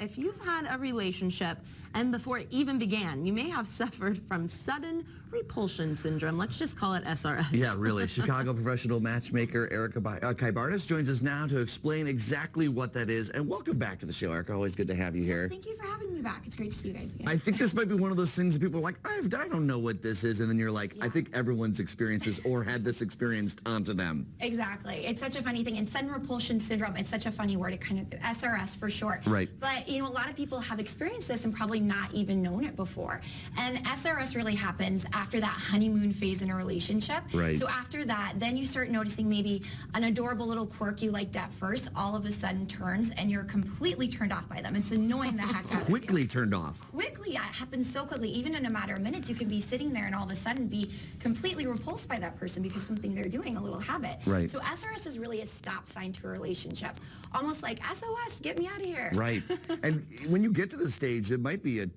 If you've had a relationship and before it even began, you may have suffered from sudden repulsion syndrome. Let's just call it SRS. Yeah, really. Chicago professional matchmaker Erika Kaibartis joins us now to explain exactly what that is. And welcome back to the show, Erika. Always good to have you here. Thank you for having me back. It's great to see you guys again. I think this might be one of those things that people are like, I don't know what this is. And then you're like, I think everyone's experienced this or had this experienced onto them. Exactly. It's such a funny thing. And sudden repulsion syndrome, it's such a funny word. It kind of, SRS for short. Right. But, you know, a lot of people have experienced this and probably not even known it before. And SRS really happens after that honeymoon phase in a relationship. Right. So after that, then you start noticing maybe an adorable little quirk you liked at first all of a sudden turns and you're completely turned off by them. It's annoying the heck out of you. Quickly turned off. Quickly, yeah, it happens so quickly. Even in a matter of minutes, you can be sitting there and all of a sudden be completely repulsed by that person because something they're doing, a little habit. Right. So SRS is really a stop sign to a relationship. Almost like SOS, get me out of here. Right. And when you get to the stage, it might be a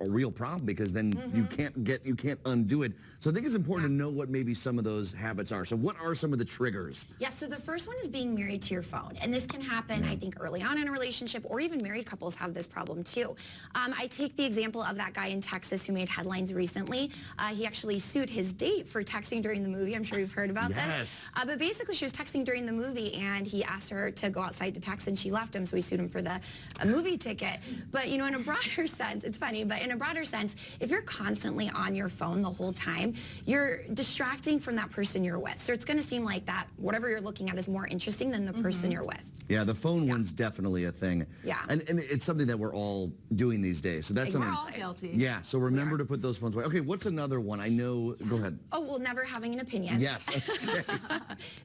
real problem because then you can't undo it. So I think it's important to know what maybe some of those habits are. So what are some of the triggers? Yeah, so the first one is being married to your phone. And this can happen, I think, early on in a relationship, or even married couples have this problem too. I take the example of that guy in Texas who made headlines recently. He actually sued his date for texting during the movie. I'm sure you've heard about this. But basically, she was texting during the movie, and he asked her to go outside to text, and she left him, so he sued him for the movie ticket. But, you know, in a broader sense, it's funny, but in a broader sense, if you're constantly on your phone the whole time, you're distracting from that person you're with. So it's going to seem like that whatever you're looking at is more interesting than the person you're with. Yeah, the phone one's definitely a thing. Yeah. And it's something that we're all doing these days. So that's We're something. all guilty. Yeah, so remember to put those phones away. Okay, what's another one? I know, go ahead. Oh, well, never having an opinion. Yes.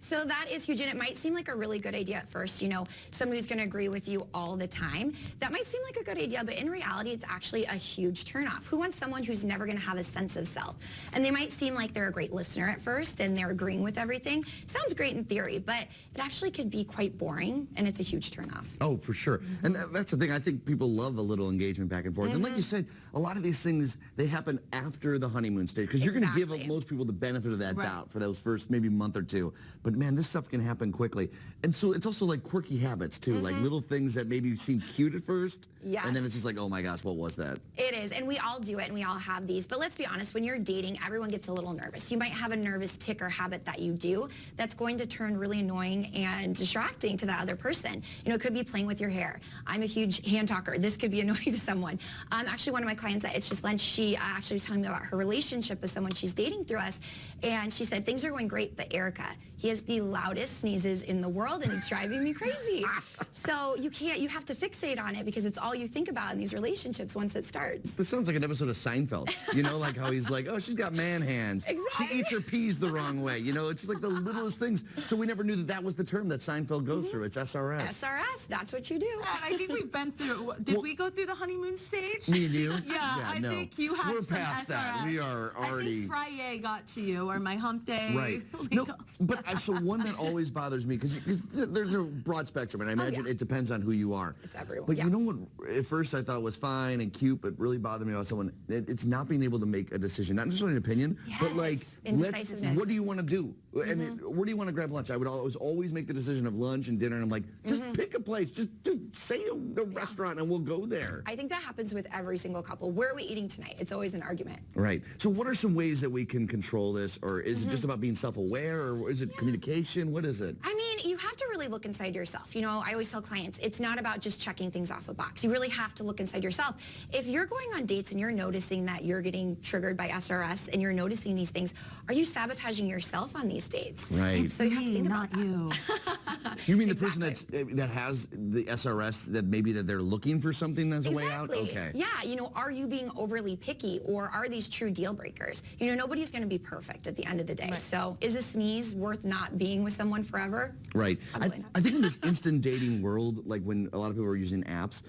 So that is huge, and it might seem like a really good idea at first, you know, somebody who's going to agree with you all the time. That might seem like a good idea, but in reality, it's actually a huge turnoff. Who wants someone who's never going to have a sense of self? And they might seem like they're a great listener at first, and they're agreeing with everything. Sounds great in theory, but it actually could be quite boring, and it's a huge turnoff. Oh, for sure. And that's the thing. I think people love a little engagement back and forth. And like you said, a lot of these things, they happen after the honeymoon stage because you're going to give most people the benefit of that doubt for those first maybe month or two. But man, this stuff can happen quickly. And so it's also like quirky habits too, like little things that maybe seem cute at first. Yes. And then it's just like, oh my gosh, what was that? It is, and we all do it, and we all have these. But let's be honest, when you're dating, everyone gets a little nervous. You might have a nervous tick or habit that you do that's going to turn really annoying and distracting to the other person. You know, it could be playing with your hair. I'm a huge hand talker. This could be annoying to someone. Actually, one of my clients at It's Just Lunch, she actually was telling me about her relationship with someone she's dating through us, and she said, things are going great, but Erika, he has the loudest sneezes in the world, and it's driving me crazy. So you have to fixate on it because it's all you think about in these relationships once it starts. This sounds like an episode of Seinfeld. You know, like how he's like, oh, she's got man hands. Exactly. She eats her peas the wrong way. You know, it's like the littlest things. So we never knew that was the term that Seinfeld goes through. It's SRS. SRS, that's what you do. And I think we've been through, did we go through the honeymoon stage? Me and you? Yeah, I no. think you had We're some past that. SRS. We are already... I think Friday got to you, or my hump day. Right. No, but so one that always bothers me, because there's a broad spectrum, and I imagine it depends on who you are. It's everyone. But you know what, at first I thought was fine and cute, but really bothered me about someone, it's not being able to make a decision, not necessarily an opinion, but like, what do you want to do? And where do you want to grab lunch? I would always make the decision of lunch and dinner, and I'm like, just pick a place, just say a restaurant and we'll go there. I think that happens with every single couple. Where are we eating tonight? It's always an argument. Right. So what are some ways that we can control this, or is it just about being self-aware, or is it communication? What is it? I mean, you have to really look inside yourself. You know, I always tell clients, it's not about just checking things off a box. You really have to look inside yourself. If you're going on dates and you're noticing that you're getting triggered by SRS and you're noticing these things, are you sabotaging yourself on these dates? Right. And so you have to think about that. you. You mean the person that has the SRS, that maybe that they're looking for something as a way out? Okay. Yeah, you know, are you being overly picky, or are these true deal breakers? You know, nobody's going to be perfect at the end of the day. Right. So is a sneeze worth not being with someone forever? Right. Probably not. I think in this instant dating world, like when a lot of people are using apps,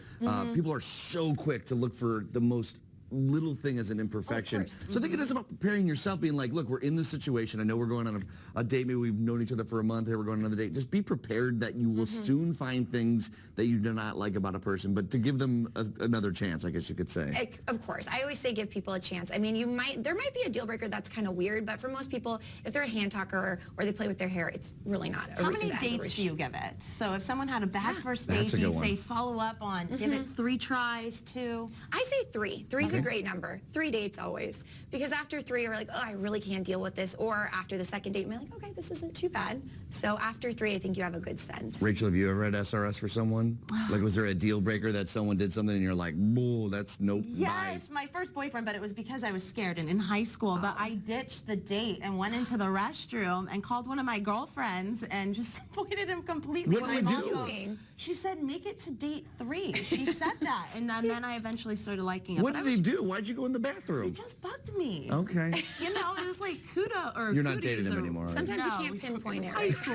people are so quick to look for the most little thing as an imperfection. So I think it is about preparing yourself, being like, look, we're in this situation. I know we're going on a date. Maybe we've known each other for a month. Here we're going on another date. Just be prepared that you will soon find things that you do not like about a person, but to give them another chance, I guess you could say. Of course. I always say give people a chance. I mean, there might be a deal breaker that's kind of weird, but for most people, if they're a hand talker or they play with their hair, it's really not a How reason many to end the dates do you give it? So if someone had a bad first date, That's a do you good one. say follow up on, give it 3 tries, 2? I say 3. 3's a great number. 3 dates always. Because after 3, you're like, oh, I really can't deal with this. Or after the second date, you're like, okay, this isn't too bad. So after 3, I think you have a good sense. Rachel, have you ever had SRS for someone? Like, was there a deal breaker that someone did something and you're like, whoa, that's nope, Yes, my first boyfriend, but it was because I was scared and in high school. But I ditched the date and went into the restroom and called one of my girlfriends and just avoided him completely. What did My he mom do? goes, She said, make it to date 3. She said that. And then I eventually started liking it. What But did he do? Why'd you go in the It bathroom? just bugged me. Okay. You know, it was like kudos or You're not cooties dating him or- anymore, right? Sometimes you No, can't we- pinpoint it. High school.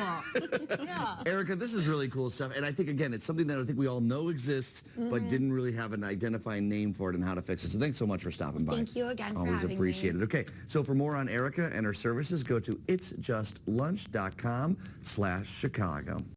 Yeah. Erica, this is really cool stuff, and I think, again, it's something that I think we all know exists, but didn't really have an identifying name for it and how to fix it. So thanks so much for stopping by. Thank you again for Always having me. appreciate it. Okay, so for more on Erica and her services, go to itsjustlunch.com/Chicago.